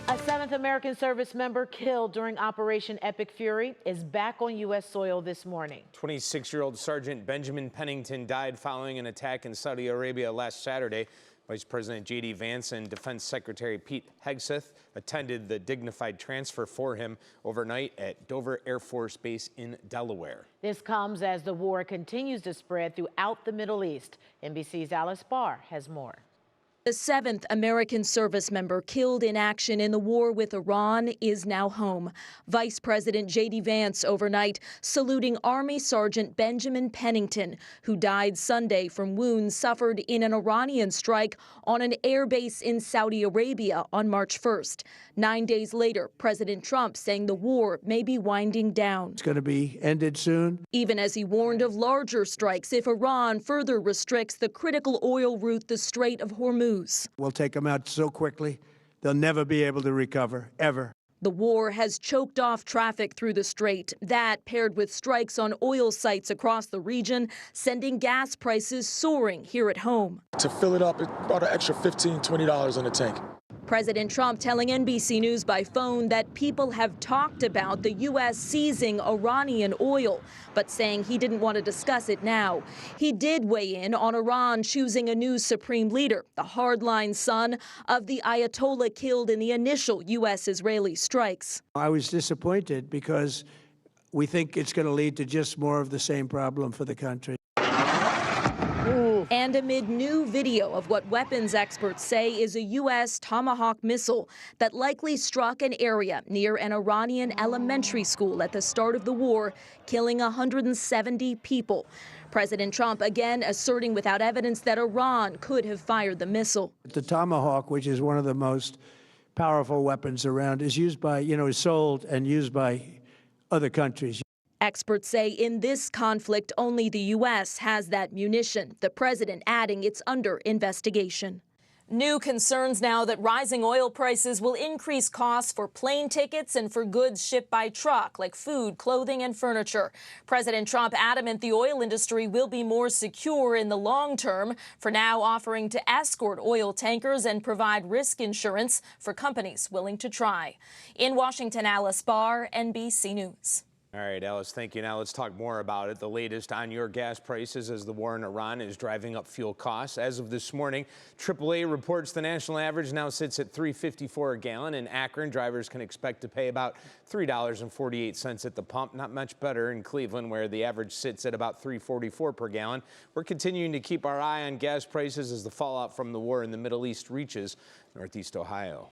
A 7th American service member killed during Operation Epic Fury is back on U.S. soil this morning. 26-year-old Sergeant Benjamin Pennington died following an attack in Saudi Arabia last Saturday. Vice President J.D. Vance and Defense Secretary Pete Hegseth attended the dignified transfer for him overnight at Dover Air Force Base in Delaware. This comes as the war continues to spread throughout the Middle East. NBC's Alice Barr has more. The 7th American service member killed in action in the war with Iran is now home. Vice President J.D. Vance overnight saluting Army Sergeant Benjamin Pennington, who died Sunday from wounds suffered in an Iranian strike on an air base in Saudi Arabia on March 1st. 9 days later, President Trump saying the war may be winding down. It's going to be ended soon. Even as he warned of larger strikes if Iran further restricts the critical oil route, the Strait of Hormuz. We'll take them out so quickly, they'll never be able to recover, ever. The war has choked off traffic through the strait. That, paired with strikes on oil sites across the region, sending gas prices soaring here at home. To fill it up, it brought an extra $15, $20 in the tank. President Trump telling NBC News by phone that people have talked about the U.S. seizing Iranian oil, but saying he didn't want to discuss it now. He did weigh in on Iran choosing a new supreme leader, the hardline son of the Ayatollah killed in the initial U.S.-Israeli strikes. I was disappointed because we think it's going to lead to just more of the same problem for the country. And amid new video of what weapons experts say is a U.S. Tomahawk missile that likely struck an area near an Iranian elementary school at the start of the war, killing 170 people. President Trump again asserting without evidence that Iran could have fired the missile. The Tomahawk, which is one of the most powerful weapons around, is used by, is sold and used by other countries. Experts say in this conflict, only the U.S. has that munition. The president adding it's under investigation. New concerns now that rising oil prices will increase costs for plane tickets and for goods shipped by truck, like food, clothing, and furniture. President Trump adamant the oil industry will be more secure in the long term, for now offering to escort oil tankers and provide risk insurance for companies willing to try. In Washington, Alice Barr, NBC News. All right, Alice, thank you. Now let's talk more about it. The latest on your gas prices as the war in Iran is driving up fuel costs. As of this morning, AAA reports the national average now sits at $3.54 a gallon. In Akron, drivers can expect to pay about $3.48 at the pump. Not much better in Cleveland, where the average sits at about $3.44 per gallon. We're continuing to keep our eye on gas prices as the fallout from the war in the Middle East reaches Northeast Ohio.